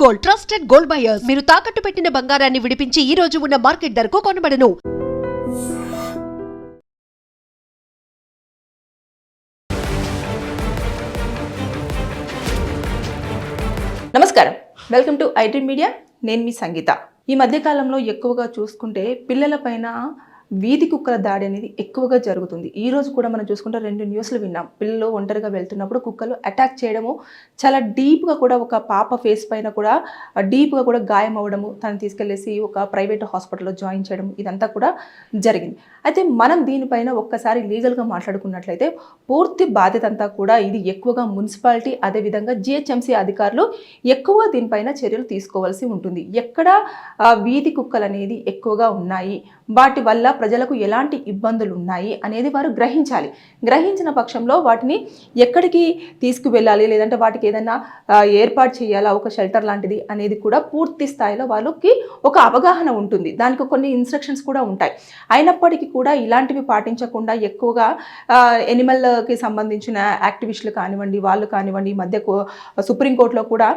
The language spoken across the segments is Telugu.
Gold, trusted gold buyers. మీరు తాకట్టు పెట్టిన బంగారాన్ని విడిపించి ఈ రోజు ఉన్న మార్కెట్ ధరకు కొనబడను. నమస్కారం, వెల్కమ్ టు ఐడ్రీమ్ మీడియా. నేను మీ సంగీత. ఈ మధ్యకాలంలో ఎక్కువగా చూసుకుంటే పిల్లల పైన వీధి కుక్కల దాడి అనేది ఎక్కువగా జరుగుతుంది. ఈ రోజు కూడా మనం చూసుకుంటే 2 న్యూస్లు విన్నాం. పిల్లలు ఒంటరిగా వెళ్తున్నప్పుడు కుక్కలు అటాక్ చేయడము, చాలా డీప్గా కూడా ఒక పాప ఫేస్ పైన కూడా డీప్గా కూడా గాయం అవ్వడము, తను తీసుకెళ్లేసి ఒక ప్రైవేట్ హాస్పిటల్లో జాయిన్ చేయడం, ఇదంతా కూడా జరిగింది. అయితే మనం దీనిపైన ఒక్కసారి లీగల్గా మాట్లాడుకున్నట్లయితే పూర్తి బాధ్యత అంతా కూడా ఇది ఎక్కువగా మున్సిపాలిటీ, అదేవిధంగా జిహెచ్ఎంసీ అధికారులు ఎక్కువ దీనిపైన చర్యలు తీసుకోవాల్సి ఉంటుంది. ఎక్కడ వీధి కుక్కలు అనేది ఎక్కువగా ఉన్నాయి, వాటి వల్ల ప్రజలకు ఎలాంటి ఇబ్బందులు ఉన్నాయి అనేది వారు గ్రహించాలి. గ్రహించిన పక్షంలో వాటిని ఎక్కడికి తీసుకువెళ్ళాలి, లేదంటే వాటికి ఏదైనా ఏర్పాటు చేయాలా, ఒక షెల్టర్ లాంటిది అనేది కూడా పూర్తి స్థాయిలో వాళ్ళకి ఒక అవగాహన ఉంటుంది. దానికి కొన్ని ఇన్స్ట్రక్షన్స్ కూడా ఉంటాయి. అయినప్పటికీ కూడా ఇలాంటివి పాటించకుండా ఎక్కువగా ఎనిమల్కి సంబంధించిన యాక్టివిస్టులు కానివ్వండి, వాళ్ళు కానివ్వండి, ఈ మధ్య సుప్రీంకోర్టులో కూడా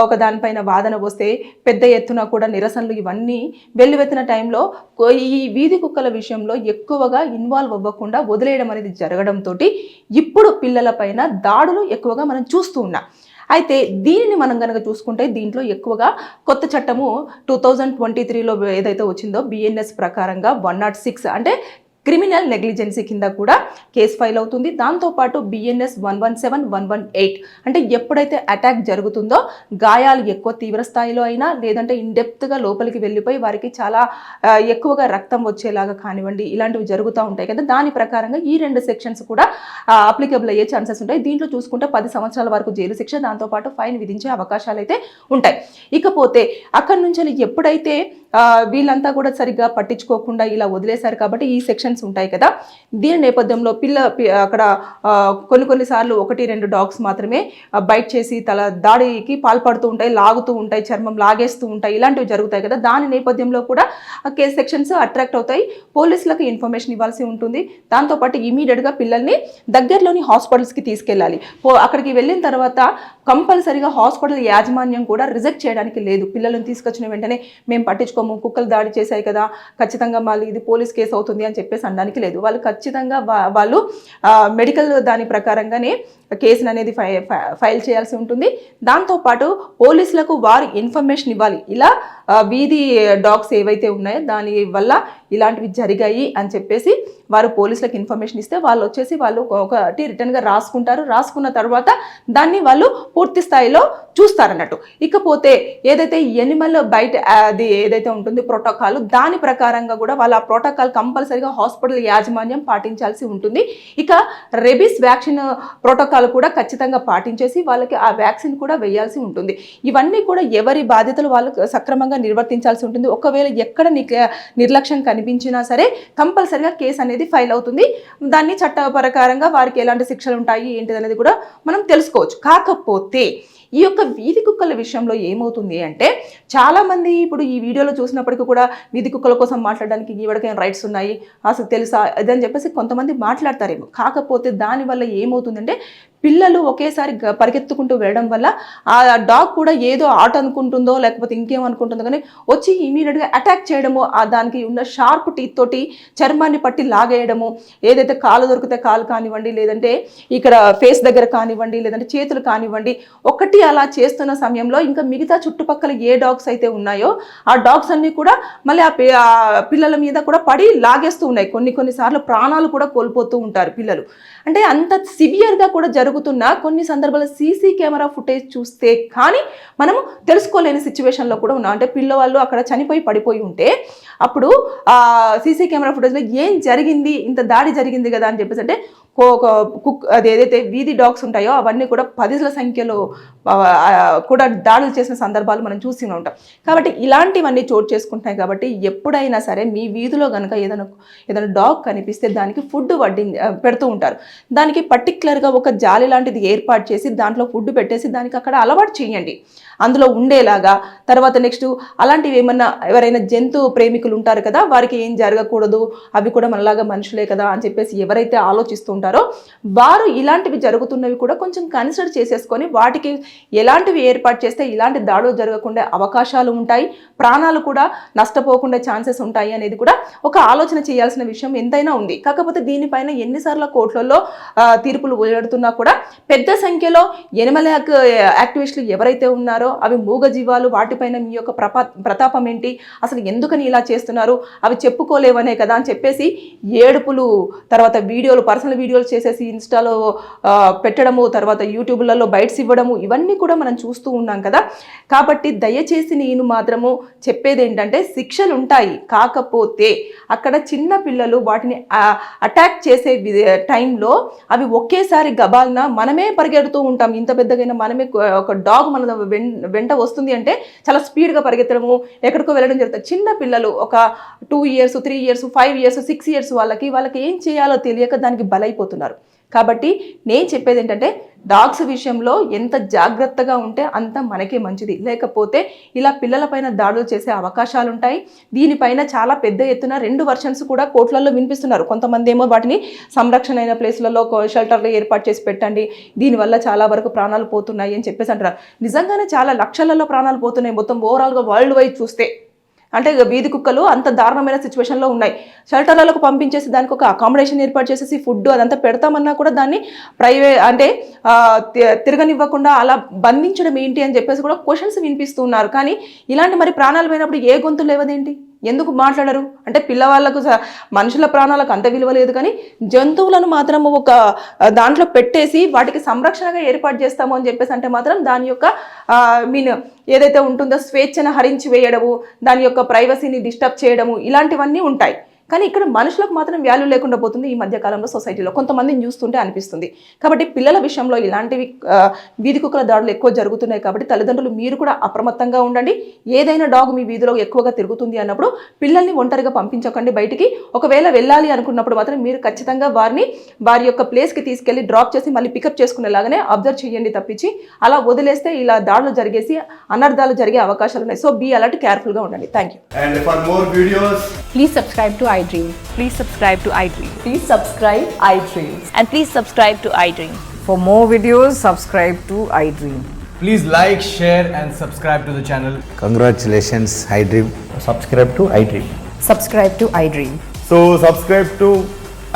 ఒక దానిపైన వాదన వస్తే పెద్ద ఎత్తున కూడా నిరసనలు ఇవన్నీ వెల్లువెత్తిన టైంలో ఈ వీధి కుక్కల విషయంలో ఎక్కువగా ఇన్వాల్వ్ అవ్వకుండా వదిలేయడం అనేది జరగడంతో ఇప్పుడు పిల్లల పైన దాడులు ఎక్కువగా మనం చూస్తూ ఉన్నాం. అయితే దీనిని మనం కనుక చూసుకుంటే దీంట్లో ఎక్కువగా కొత్త చట్టము 2023లో ఏదైతే వచ్చిందో బిఎన్ఎస్ ప్రకారంగా 106 అంటే క్రిమినల్ నెగ్లిజెన్సీ కింద కూడా కేసు ఫైల్ అవుతుంది. దాంతోపాటు బిఎన్ఎస్ 117, 118 అంటే ఎప్పుడైతే అటాక్ జరుగుతుందో గాయాలు ఎక్కువ తీవ్ర స్థాయిలో అయినా, లేదంటే ఇన్డెప్త్గా లోపలికి వెళ్ళిపోయి వారికి చాలా ఎక్కువగా రక్తం వచ్చేలాగా కానివ్వండి, ఇలాంటివి జరుగుతూ ఉంటాయి కదా. దాని ప్రకారంగా ఈ 2 సెక్షన్స్ కూడా అప్లికబుల్ అయ్యే ఛాన్సెస్ ఉంటాయి. దీంట్లో చూసుకుంటే 10 సంవత్సరాల వరకు జైలు శిక్ష, దాంతోపాటు ఫైన్ విధించే అవకాశాలు అయితే ఉంటాయి. ఇకపోతే అక్కడి నుంచి ఎప్పుడైతే వీళ్ళంతా కూడా సరిగ్గా పట్టించుకోకుండా ఇలా వదిలేశారు కాబట్టి ఈ సెక్షన్స్ ఉంటాయి కదా. దీని నేపథ్యంలో అక్కడ కొన్నిసార్లు 1-2 డాగ్స్ మాత్రమే బైట్ చేసి దాడికి పాల్పడుతూ ఉంటాయి, లాగుతూ ఉంటాయి, చర్మం లాగేస్తూ ఉంటాయి, ఇలాంటివి జరుగుతాయి కదా. దాని నేపథ్యంలో కూడా కేసు సెక్షన్స్ అట్రాక్ట్ అవుతాయి. పోలీసులకు ఇన్ఫర్మేషన్ ఇవ్వాల్సి ఉంటుంది. దాంతోపాటు ఇమీడియట్గా పిల్లల్ని దగ్గరలోని హాస్పిటల్స్కి తీసుకెళ్ళాలి. అక్కడికి వెళ్ళిన తర్వాత కంపల్సరీగా హాస్పిటల్ యాజమాన్యం కూడా రిజెక్ట్ చేయడానికి లేదు. పిల్లలను తీసుకొచ్చిన వెంటనే మేము పట్టించుకోము, కుక్కలు దాడి చేశాయి కదా, ఖచ్చితంగా మళ్ళీ ఇది పోలీస్ కేసు అవుతుంది అని చెప్పేసి అనడానికి లేదు. వాళ్ళు ఖచ్చితంగా వాళ్ళు మెడికల్ దాని ప్రకారంగానే కేసును అనేది ఫైల్ చేయాల్సి ఉంటుంది. దాంతోపాటు పోలీసులకు వారు ఇన్ఫర్మేషన్ ఇవ్వాలి. ఇలా వీధి డాగ్స్ ఏవైతే ఉన్నాయో దాని వల్ల ఇలాంటివి జరిగాయి అని చెప్పేసి వారు పోలీసులకు ఇన్ఫర్మేషన్ ఇస్తే వాళ్ళు వచ్చేసి వాళ్ళు ఒకటి రిటర్న్గా రాసుకుంటారు. రాసుకున్న తర్వాత దాన్ని వాళ్ళు పూర్తి స్థాయిలో చూస్తారన్నట్టు. ఇకపోతే ఏదైతే ఎనిమల్ బైట్ అది ఏదైతే ఉంటుందో ప్రోటోకాల్, దాని ప్రకారంగా కూడా వాళ్ళ ఆ ప్రోటోకాల్ కంపల్సరీగా హాస్పిటల్ యాజమాన్యం పాటించాల్సి ఉంటుంది. ఇక రెబీస్ వ్యాక్సిన్ ప్రోటోకాల్ కూడా ఖచ్చితంగా పాటించేసి వాళ్ళకి ఆ వ్యాక్సిన్ కూడా వేయాల్సి ఉంటుంది. ఇవన్నీ కూడా ఎవరి బాధ్యతలు వాళ్ళు సక్రమంగా నిర్వర్తించాల్సి ఉంటుంది. ఒకవేళ ఎక్కడ నిర్లక్ష్యం కనిపించినా సరే కంపల్సరీగా కేసు అనేది ఫైల్ అవుతుంది. దాన్ని చట్ట ప్రకారంగా వారికి ఎలాంటి శిక్షలు ఉంటాయి ఏంటిది అనేది కూడా మనం తెలుసుకోవచ్చు. కాకపోతే ఈ యొక్క వీధి కుక్కల విషయంలో ఏమవుతుంది అంటే, చాలామంది ఇప్పుడు ఈ వీడియోలో చూసినప్పటికీ కూడా వీధి కుక్కల కోసం మాట్లాడడానికి ఈవిడకేం రైట్స్ ఉన్నాయి, అసలు తెలుసా ఇదని చెప్పేసి కొంతమంది మాట్లాడతారేమో. కాకపోతే దానివల్ల ఏమవుతుందంటే పిల్లలు ఒకేసారి పరిగెత్తుకుంటూ వెళ్ళడం వల్ల ఆ డాగ్ కూడా ఏదో ఆట అనుకుంటుందో లేకపోతే ఇంకేమనుకుంటుందో కానీ వచ్చి ఇమీడియట్గా అటాక్ చేయడము, దానికి ఉన్న షార్ప్ టీత్ తోటి చర్మాన్ని పట్టి లాగేయడము, ఏదైతే కాలు దొరికితే కాలు కానివ్వండి, లేదంటే ఇక్కడ ఫేస్ దగ్గర కానివ్వండి, లేదంటే చేతులు కానివ్వండి, ఒకటి అలా చేస్తున్న సమయంలో ఇంకా మిగతా చుట్టుపక్కల ఏ డాగ్స్ అయితే ఉన్నాయో ఆ డాగ్స్ అన్నీ కూడా మళ్ళీ ఆ పిల్లల మీద కూడా పడి లాగేస్తూ ఉన్నాయి. కొన్నిసార్లు ప్రాణాలు కూడా కోల్పోతూ ఉంటారు పిల్లలు. అంటే అంత సివియర్గా కూడా జరుగుతున్న కొన్ని సందర్భాల్లో సీసీ కెమెరా ఫుటేజ్ చూస్తే కానీ మనము తెలుసుకోలేని సిచ్యువేషన్లో కూడా ఉన్నాం. అంటే పిల్లవాళ్ళు అక్కడ చనిపోయి పడిపోయి ఉంటే అప్పుడు సీసీ కెమెరా ఫుటేజ్లో ఏం జరిగింది, ఇంత దాడి జరిగింది కదా అని చెప్పేసి అంటే అది ఏదైతే వీధి డాగ్స్ ఉంటాయో అవన్నీ కూడా 10ల సంఖ్యలో కూడా దాడులు చేసిన సందర్భాలు మనం చూసి ఉంటాం. కాబట్టి ఇలాంటివన్నీ చోటు చేసుకుంటున్నాయి. కాబట్టి ఎప్పుడైనా సరే మీ వీధిలో కనుక ఏదైనా డాగ్ కనిపిస్తే దానికి ఫుడ్ పెడుతూ ఉంటారు. దానికి పర్టికులర్గా ఒక జాలి లాంటిది ఏర్పాటు చేసి దాంట్లో ఫుడ్ పెట్టేసి దానికి అక్కడ అలవాటు చేయండి. అందులో ఉండేలాగా, తర్వాత నెక్స్ట్ అలాంటివి ఏమన్నా ఎవరైనా జంతు ప్రేమికులు ఉంటారు కదా, వారికి ఏం జరగకూడదు, అవి కూడా మనలాగా మనుషులే కదా అని చెప్పేసి ఎవరైతే ఆలోచిస్తూ ఉంటారో వారు ఇలాంటివి జరుగుతున్నవి కూడా కొంచెం కన్సిడర్ చేసేసుకొని వాటికి ఎలాంటివి ఏర్పాటు చేస్తే ఇలాంటి దాడులు జరగకుండా అవకాశాలు ఉంటాయి, ప్రాణాలు కూడా నష్టపోకుండా ఛాన్సెస్ ఉంటాయి అనేది కూడా ఒక ఆలోచన చేయాల్సిన విషయం ఎంతైనా ఉంది. కాకపోతే దీనిపైన ఎన్నిసార్లు కోర్టులలో తీర్పులు వెలువడుతున్నా కూడా పెద్ద సంఖ్యలో ఎనిమల్ యాక్టివిస్టులు ఎవరైతే ఉన్నారో అవి మూగజీవాలు, వాటిపైన మీ యొక్క ప్రతాపం ఏంటి, అసలు ఎందుకని ఇలా చేస్తున్నారు, అవి చెప్పుకోలేవనే కదా అని చెప్పేసి ఏడుపులు, తర్వాత వీడియోలు, పర్సనల్ వీడియోలు చేసేసి ఇన్స్టాలో పెట్టడము, తర్వాత యూట్యూబ్లలో బైట్స్ ఇవ్వడము, ఇవన్నీ కూడా మనం చూస్తూ ఉన్నాం కదా. కాబట్టి దయచేసి నేను మాత్రము చెప్పేది ఏంటంటే శిక్షలు ఉంటాయి, కాకపోతే అక్కడ చిన్న పిల్లలు వాటిని అటాక్ చేసే టైంలో అవి ఒకేసారి గబాల్న మనమే పరిగెడుతూ ఉంటాం. ఇంత పెద్దగైనా మనమే ఒక డాగ్ మన వెంట వస్తుంది అంటే చాలా స్పీడ్గా పరిగెత్తడము, ఎక్కడికో వెళ్ళడం జరుగుతుంది. చిన్న పిల్లలు ఒక 2 years, 3 years, 5 years, 6 years వాళ్ళకి ఏం చేయాలో తెలియక దానికి బలైపోతున్నారు. కాబట్టి నేను చెప్పేది ఏంటంటే డాగ్స్ విషయంలో ఎంత జాగ్రత్తగా ఉంటే అంత మనకే మంచిది. లేకపోతే ఇలా పిల్లలపైన దాడులు చేసే అవకాశాలు ఉంటాయి. దీనిపైన చాలా పెద్ద ఎత్తున 2 versions కూడా కోర్టులలో వినిపిస్తున్నారు. కొంతమంది ఏమో వాటిని సంరక్షణ అయిన ప్లేస్లలో షెల్టర్లు ఏర్పాటు చేసి పెట్టండి, దీనివల్ల చాలా వరకు ప్రాణాలు పోతున్నాయి అని చెప్పేసి అంటారు. నిజంగానే చాలా లక్షలలో ప్రాణాలు పోతున్నాయి మొత్తం ఓవరాల్గా వరల్డ్ వైడ్ చూస్తే. అంటే వీధి కుక్కలు అంత దారుణమైన సిచ్యువేషన్లో ఉన్నాయి. షెల్టర్లకు పంపించేసి దానికి ఒక అకామిడేషన్ ఏర్పాటు చేసేసి ఫుడ్ అదంతా పెడతామన్నా కూడా దాన్ని అంటే తిరగనివ్వకుండా అలా బంధించడం ఏంటి అని చెప్పేసి కూడా క్వశ్చన్స్ వినిపిస్తున్నారు. కానీ ఇలాంటి మరి ప్రాణాలు పోయినప్పుడు ఏ గొంతు లేవదేంటి, ఎందుకు మాట్లాడరు? అంటే పిల్లవాళ్ళకు మనుషుల ప్రాణాలకు అంత విలువ లేదు, కానీ జంతువులను మాత్రం ఒక దాంట్లో పెట్టేసి వాటికి సంరక్షణగా ఏర్పాటు చేస్తాము అని చెప్పేసి అంటే మాత్రం దాని యొక్క ఏదైతే ఉంటుందో స్వేచ్ఛను హరించి వేయడము, దాని యొక్క ప్రైవసీని డిస్టర్బ్ చేయడము, ఇలాంటివన్నీ ఉంటాయి. కానీ ఇక్కడ మనుషులకు మాత్రం వాల్యూ లేకుండా పోతుంది ఈ మధ్య కాలంలో సొసైటీలో, కొంతమందిని చూస్తుంటే అనిపిస్తుంది. కాబట్టి పిల్లల విషయంలో ఇలాంటివి వీధి కుక్కల దాడులు ఎక్కువ జరుగుతున్నాయి. కాబట్టి తల్లిదండ్రులు మీరు కూడా అప్రమత్తంగా ఉండండి. ఏదైనా డాగ్ మీ వీధిలో ఎక్కువగా తిరుగుతుంది అన్నప్పుడు పిల్లల్ని ఒంటరిగా పంపించకండి బయటికి. ఒకవేళ వెళ్ళాలి అనుకున్నప్పుడు మాత్రం మీరు ఖచ్చితంగా వారి యొక్క ప్లేస్కి తీసుకెళ్లి డ్రాప్ చేసి మళ్ళీ పికప్ చేసుకునేలాగానే అబ్జర్వ్ చేయండి తప్పించి అలా వదిలేస్తే ఇలా దాడులు జరిగేసి అనర్థాలు జరిగే అవకాశాలు ఉన్నాయి. సో బీ అలర్ట్, కేర్ఫుల్గా ఉండండి. Thank you. And for more videos, Please subscribe to iDream. Please subscribe to iDream. Please subscribe iDream. And please subscribe to iDream. For more videos, subscribe to iDream. please like, share and subscribe to the channel. Congratulations, iDream. Subscribe to iDream. Subscribe to iDream. So subscribe to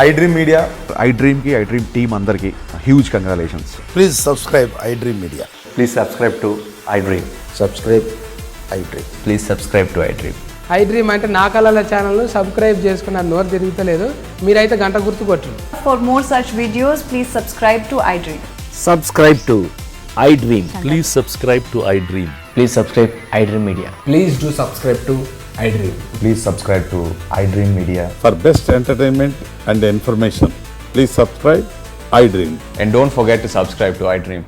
iDream Media. iDream ki iDream team andarki huge congratulations. Please subscribe iDream Media. Please subscribe to iDream. Subscribe iDream. Please subscribe to iDream. iDream అంటే నా కళల ఛానల్ను సబ్స్క్రైబ్ చేసుకున్న నోరు తిరుగుతలేదు, మీరైతే గంట గుర్తు కొట్టండి. For more such videos, please subscribe to iDream. Subscribe to iDream. Please subscribe to iDream. Please subscribe iDream Media. Please do subscribe to iDream. Please subscribe to iDream Media. For best entertainment and information, please subscribe iDream. And don't forget to subscribe to iDream.